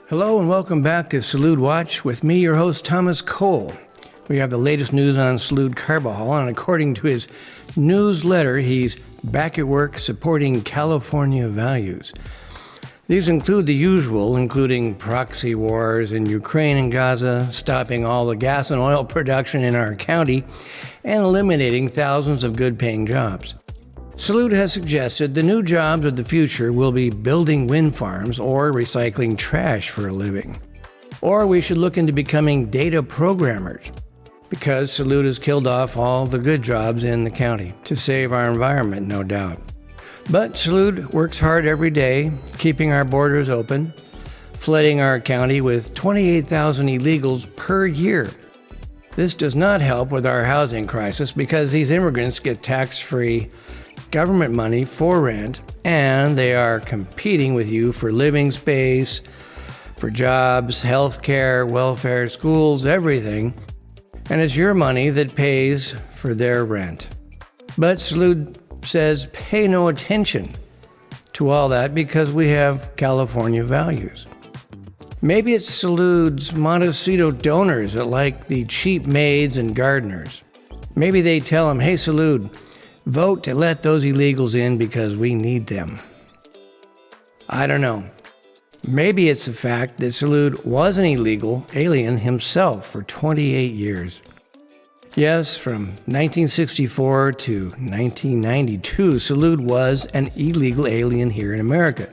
Hello and welcome back to Salud Watch with me, your host, Thomas Cole. We have the latest news on Salud Carbajal, and according to his newsletter, he's back at work supporting California values. These include the usual, including proxy wars in Ukraine and Gaza, stopping all the gas and oil production in our county, and eliminating thousands of good-paying jobs. Salud has suggested the new jobs of the future will be building wind farms or recycling trash for a living. Or we should look into becoming data programmers, because Salud has killed off all the good jobs in the county to save our environment, no doubt. But Salud works hard every day, keeping our borders open, flooding our county with 28,000 illegals per year. This does not help with our housing crisis because these immigrants get tax-free government money for rent, and they are competing with you for living space, for jobs, health care, welfare, schools, everything. And it's your money that pays for their rent. But Salud says pay no attention to all that because we have California values. Maybe it's Salud's Montecito donors that like the cheap maids and gardeners. Maybe they tell him, hey Salud, vote to let those illegals in because we need them. I don't know. Maybe it's the fact that Salud was an illegal alien himself for 28 years. Yes, from 1964 to 1992, Salud was an illegal alien here in America.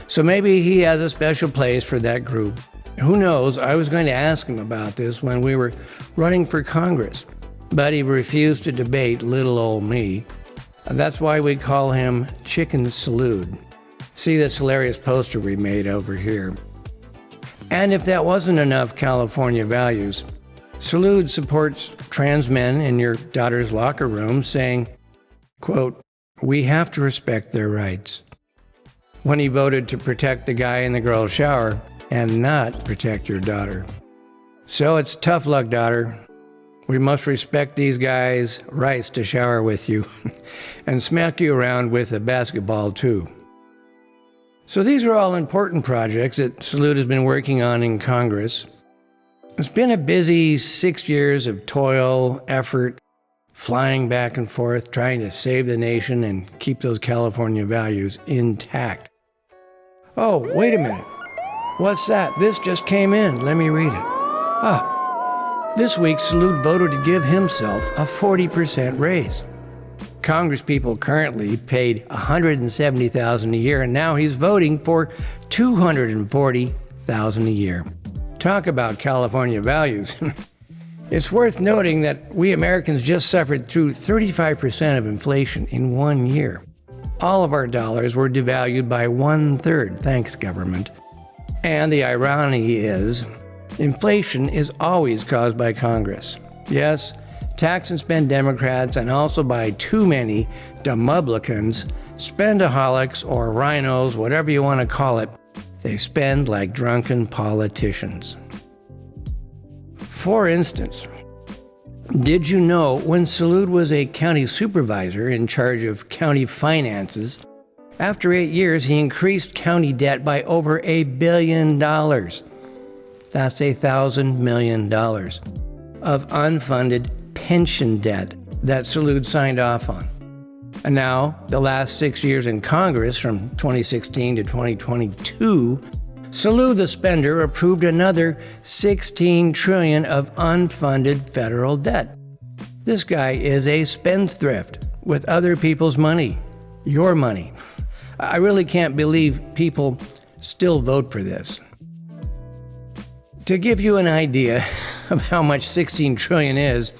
So maybe he has a special place for that group. Who knows? I was going to ask him about this when we were running for Congress, but he refused to debate little old me. That's why we call him Chicken Salud. See this hilarious poster we made over here. And if that wasn't enough California values, Salud supports trans men in your daughter's locker room, saying, quote, we have to respect their rights. When he voted to protect the guy in the girl's shower and not protect your daughter. So it's tough luck, daughter. We must respect these guys' rights to shower with you and smack you around with a basketball too. So these are all important projects that Salud has been working on in Congress. It's been a busy 6 years of toil, effort, flying back and forth, trying to save the nation and keep those California values intact. Oh, wait a minute. What's that? This just came in. Let me read it. This week, Salud voted to give himself a 40% raise. Congresspeople currently paid $170,000 a year, and now he's voting for $240,000 a year. Talk about California values. It's worth noting that we Americans just suffered through 35% of inflation in 1 year. All of our dollars were devalued by 1/3, thanks government. And the irony is, inflation is always caused by Congress. Yes, tax and spend Democrats, and also by too many Demubblicans, spendaholics or rhinos, whatever you want to call it. They spend like drunken politicians. For instance, did you know when Salud was a county supervisor in charge of county finances, after 8 years he increased county debt by over $1 billion. That's $1,000 million of unfunded pension debt that Salud signed off on. And now, the last 6 years in Congress, from 2016 to 2022, Salud the spender approved another $16 trillion of unfunded federal debt. This guy is a spendthrift with other people's money, your money. I really can't believe people still vote for this. To give you an idea of how much $16 trillion is,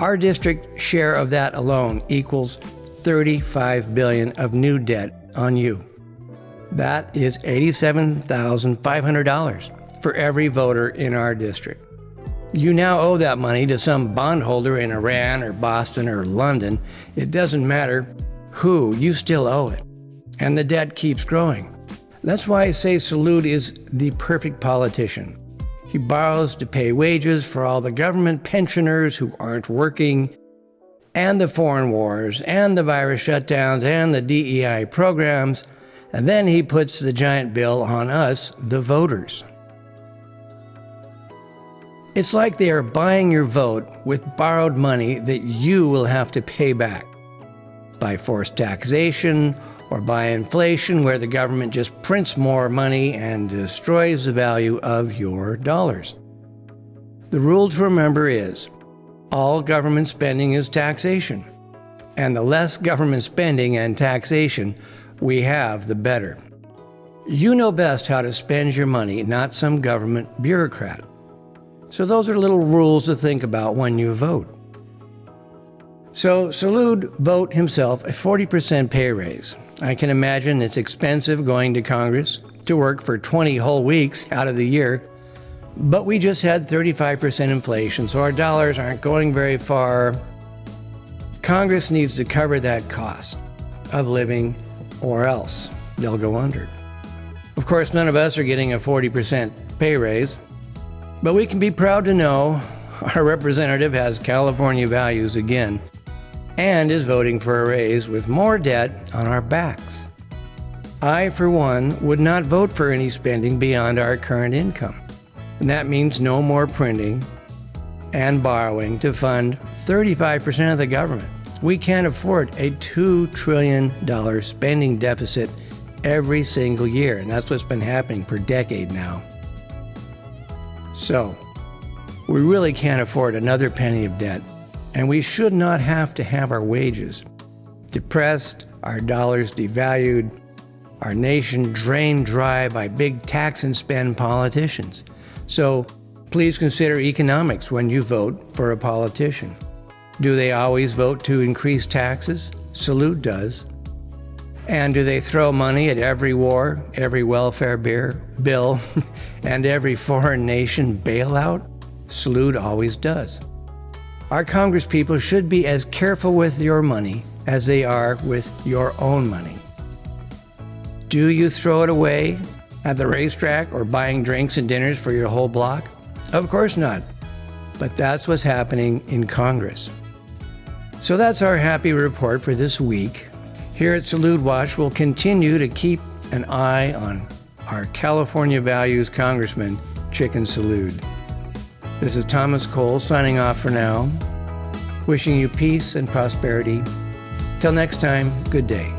our district share of that alone equals $35 billion of new debt on you. That is $87,500 for every voter in our district. You now owe that money to some bondholder in Iran or Boston or London. It doesn't matter who, you still owe it. And the debt keeps growing. That's why I say Salud is the perfect politician. He borrows to pay wages for all the government pensioners who aren't working, and the foreign wars, and the virus shutdowns, and the DEI programs, And then he puts the giant bill on us, the voters. It's like they are buying your vote with borrowed money that you will have to pay back by forced taxation or by inflation, where the government just prints more money and destroys the value of your dollars. The rule to remember is all government spending is taxation, and the less government spending and taxation we have, the better. You know best how to spend your money, not some government bureaucrat. So those are little rules to think about when you vote. So Salud vote himself a 40% pay raise. I can imagine it's expensive going to Congress to work for 20 whole weeks out of the year, but we just had 35% inflation, so our dollars aren't going very far. Congress needs to cover that cost of living, or else they'll go under. Of course, none of us are getting a 40% pay raise, but we can be proud to know our representative has California values again and is voting for a raise with more debt on our backs. I, for one, would not vote for any spending beyond our current income. And that means no more printing and borrowing to fund 35% of the government. We can't afford a $2 trillion spending deficit every single year, and that's what's been happening for a decade now. So, we really can't afford another penny of debt, and we should not have to have our wages depressed, our dollars devalued, our nation drained dry by big tax and spend politicians. So, please consider economics when you vote for a politician. Do they always vote to increase taxes? Salud does. And do they throw money at every war, every welfare bill, and every foreign nation bailout? Salud always does. Our congresspeople should be as careful with your money as they are with your own money. Do you throw it away at the racetrack or buying drinks and dinners for your whole block? Of course not. But that's what's happening in Congress. So that's our happy report for this week. Here at Salud Watch, we'll continue to keep an eye on our California Values Congressman, Chicken Salud. This is Thomas Cole signing off for now, wishing you peace and prosperity. Till next time, good day.